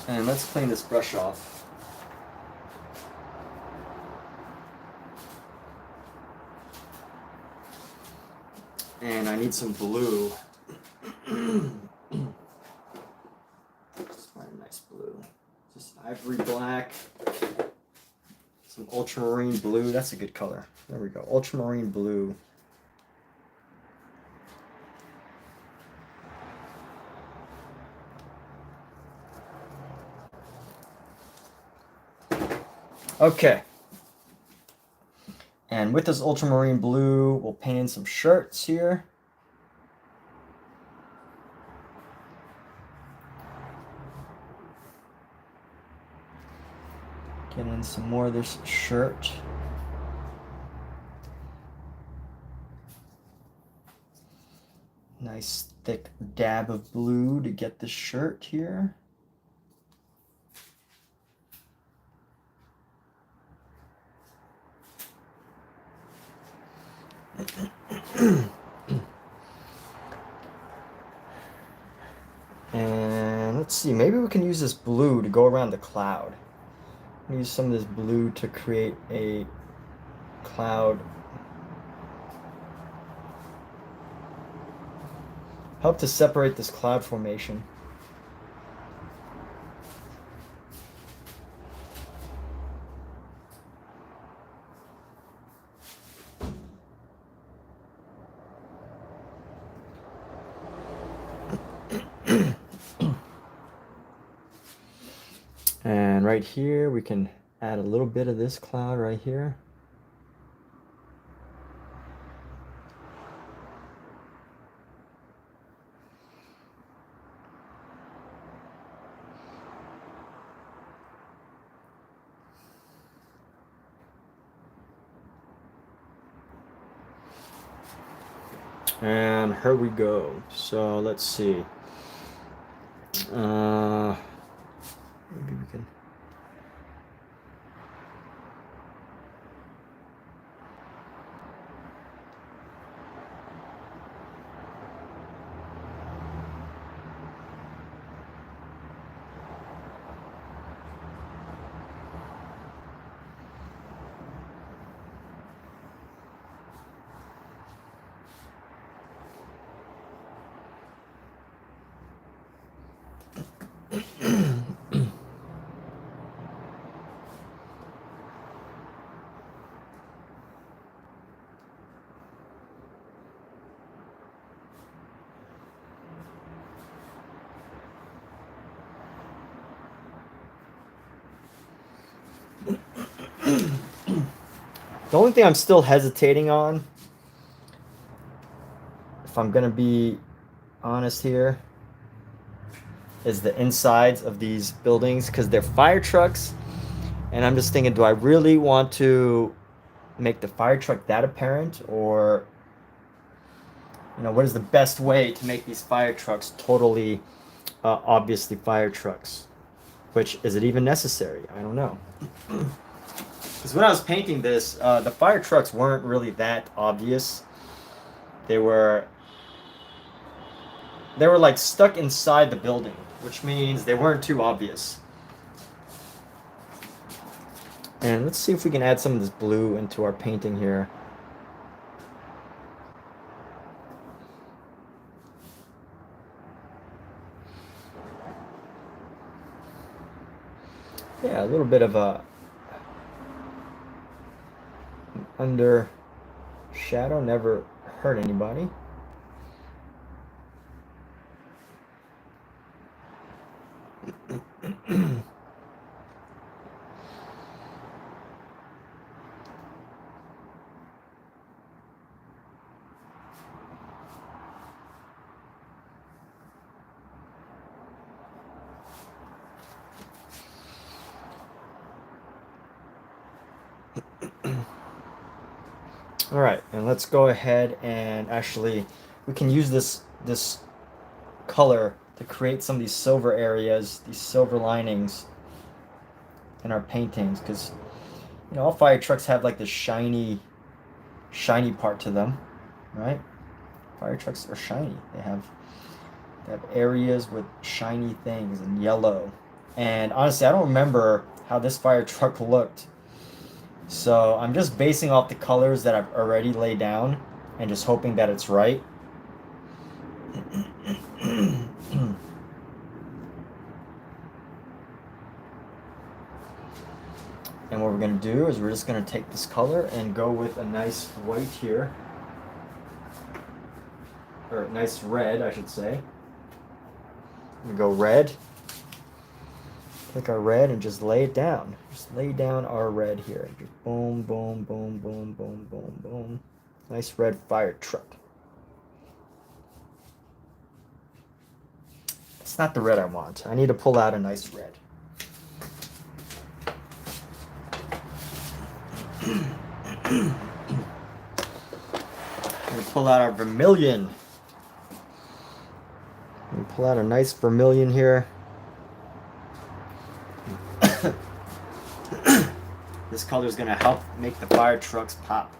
And let's clean this brush off. And I need some blue. Just find a nice blue. Just ivory black. Some ultramarine blue. That's a good color. There we go. Ultramarine blue. Okay. And with this ultramarine blue, we'll paint in some shirts here. Get in some more of this shirt. Nice thick dab of blue to get the shirt here. we can use this blue to go around the cloud. Use some of this blue to create a cloud. Help to separate this cloud formation. And right here, we can add a little bit of this cloud right here. And here we go. So let's see. Maybe we can. The only thing I'm still hesitating on, if I'm gonna be honest here, is the insides of these buildings, because they're fire trucks, and I'm just thinking, do I really want to make the fire truck that apparent, or what is the best way to make these fire trucks totally obviously fire trucks? Which, is it even necessary? I don't know. Because when I was painting this, the fire trucks weren't really that obvious. They were like stuck inside the building, which means they weren't too obvious. And let's see if we can add some of this blue into our painting here. Yeah, a little bit of a under shadow never hurt anybody. All right, and let's go ahead and actually, we can use this color to create some of these silver areas, these silver linings in our paintings, because all fire trucks have like this shiny part to them, right? Fire trucks are shiny. They have areas with shiny things and yellow. And honestly, I don't remember how this fire truck looked. So I'm just basing off the colors that I've already laid down and just hoping that it's right. And what we're going to do is we're just going to take this color and go with a nice white here. Or a nice red, I should say. We go red. Take our red and just lay it down. Just lay down our red here. Just boom, boom, boom, boom, boom, boom, boom. Nice red fire truck. It's not the red I want. I need to pull out a nice red. We pull out our vermilion. We pull out a nice vermilion here. This color is going to help make the fire trucks pop.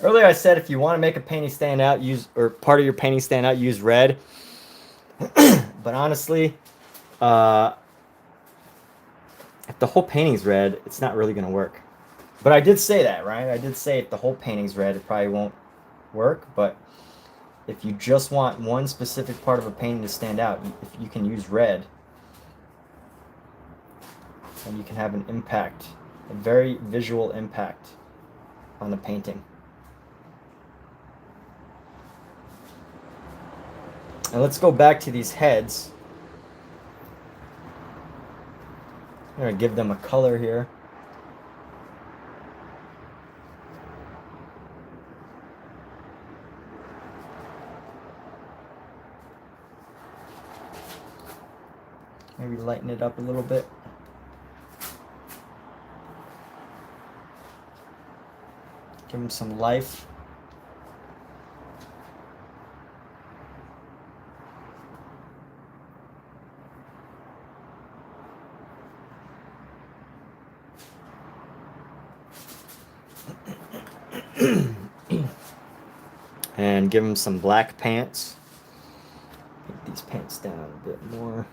Earlier I said if you want to make a painting stand out, use, or part of your painting stand out, use red. But honestly, if the whole painting's red, it's not really going to work. But I did say that, right? I did say if the whole painting's red, it probably won't work. But if you just want one specific part of a painting to stand out, if you can use red, and you can have an impact, a very visual impact on the painting. And let's go back to these heads. I'm going to give them a color here. Maybe lighten it up a little bit. Give them some life. And give them some black pants. Take these pants down a bit more.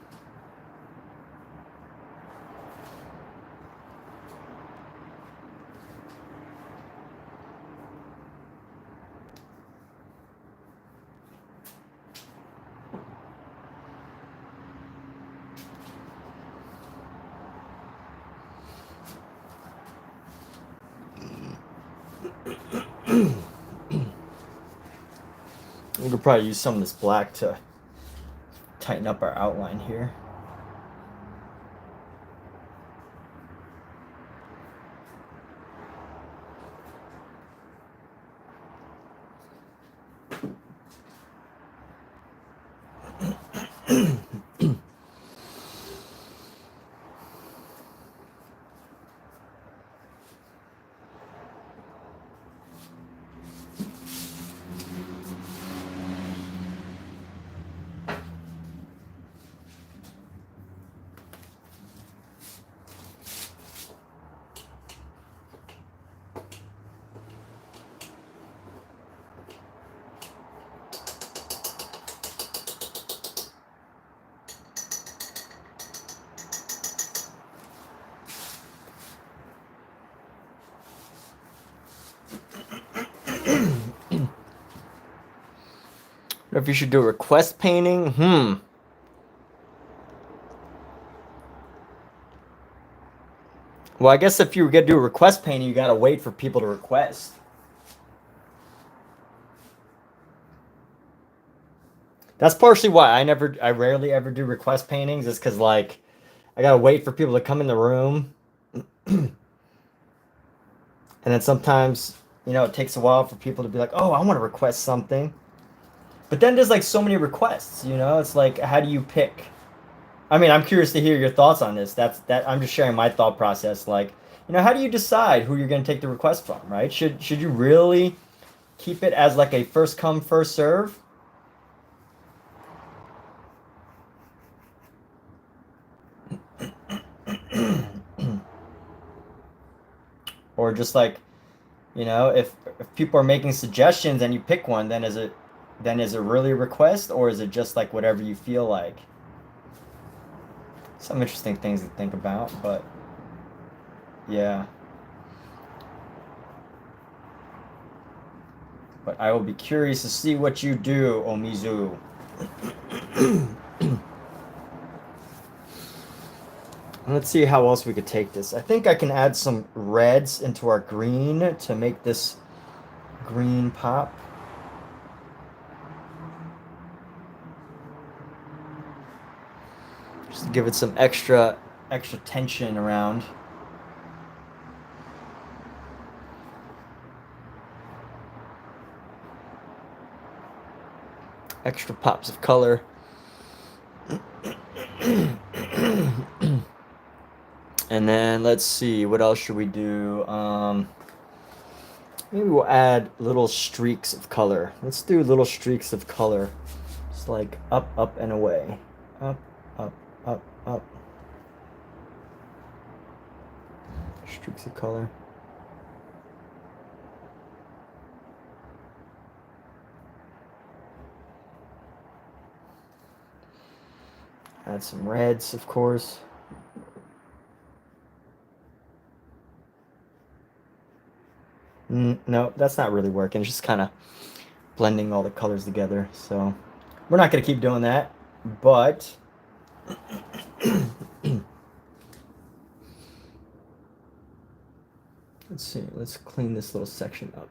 We could probably use some of this black to tighten up our outline here. If you should do a request painting, Well, I guess if you were gonna do a request painting, you gotta wait for people to request. That's partially why I rarely ever do request paintings, is because like I gotta wait for people to come in the room, and then sometimes it takes a while for people to be like, oh, I want to request something. But then there's like so many requests, it's like, how do you pick? I mean, I'm curious to hear your thoughts on this. I'm just sharing my thought process. Like, how do you decide who you're going to take the request from, right? Should you really keep it as like a first come, first serve? Or just like, if people are making suggestions and you pick one, then is it really a request, or is it just like whatever you feel like? Some interesting things to think about, but yeah. But I will be curious to see what you do, Omizu. Let's see how else we could take this. I think I can add some reds into our green to make this green pop. Just to give it some extra tension around. Extra pops of color. And then let's see, what else should we do? Maybe we'll add little streaks of color. Let's do little streaks of color. Just like up, up, and away. Up, up, up, up. Streaks of color. Add some reds, of course. No, that's not really working. It's just kind of blending all the colors together. So we're not going to keep doing that, but let's see. Let's clean this little section up.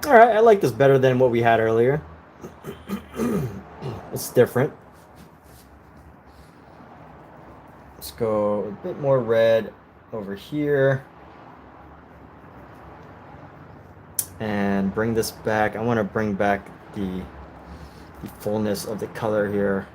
All right, I like this better than what we had earlier. It's different. Let's go a bit more red over here. And bring this back. I want to bring back the fullness of the color here.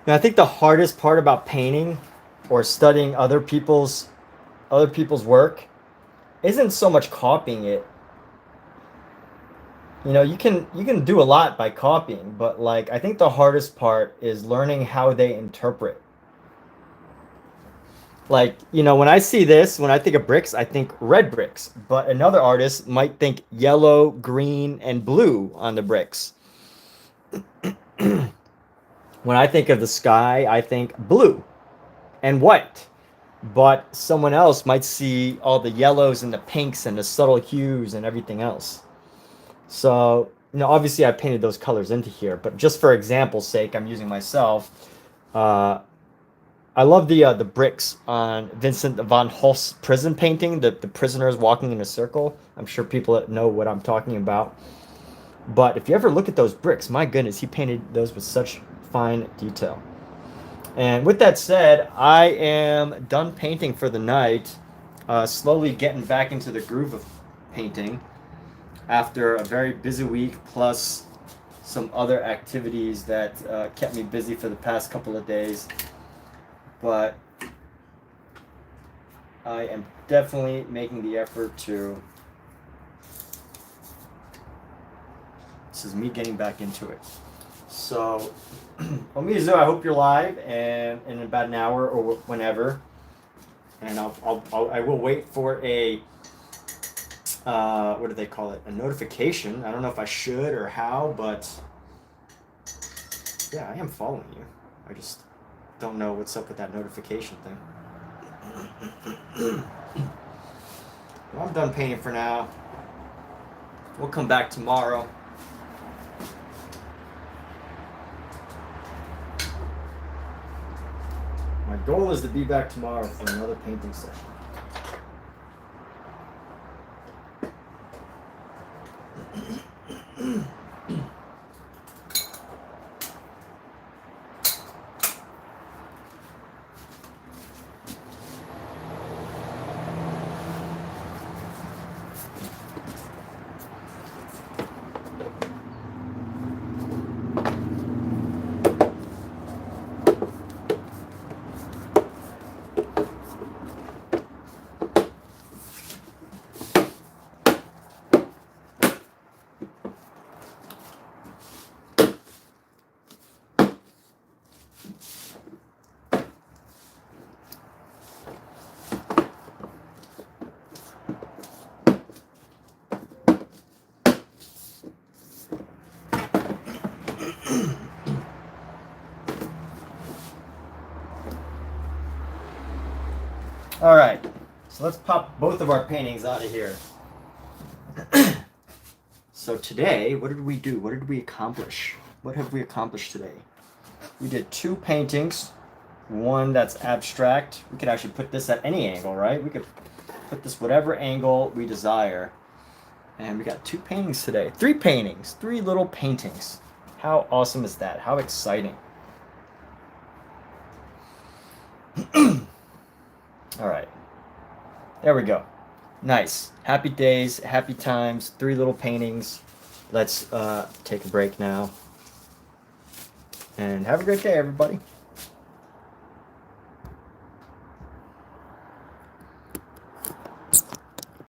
Now, I think the hardest part about painting or studying other people's work isn't so much copying it. You know, you can do a lot by copying, but like I think the hardest part is learning how they interpret. Like, you know, when I see this, when I think of bricks, I think red bricks, but another artist might think yellow, green, and blue on the bricks. When I think of the sky, I think blue and white. But someone else might see all the yellows and the pinks and the subtle hues and everything else. So, you know, obviously I painted those colors into here, but just for example's sake, I'm using myself. I love the bricks on Vincent van Gogh's prison painting, the prisoners walking in a circle. I'm sure people know what I'm talking about. But if you ever look at those bricks, my goodness, he painted those with such fine detail. And with that said, I am done painting for the night, slowly getting back into the groove of painting after a very busy week, plus some other activities that kept me busy for the past couple of days. But I am definitely making the effort to... This is me getting back into it. So, Omizu, I hope you're live and in about an hour or whenever. And I will wait for a... what do they call it? A notification. I don't know if I should or how, but yeah, I am following you. I just don't know what's up with that notification thing. Well, I'm done painting for now. We'll come back tomorrow. My goal is to be back tomorrow for another painting session. All right, so let's pop both of our paintings out of here. So today, what did we do? What did we accomplish? What have we accomplished today? We did 2 paintings, one that's abstract. We could actually put this at any angle, right? We could put this whatever angle we desire. And we got 2 paintings today. 3 paintings, 3 little paintings. How awesome is that? How exciting. All right, there we go. Nice. Happy days, happy times, 3 little paintings. Let's take a break now. And have a great day, everybody.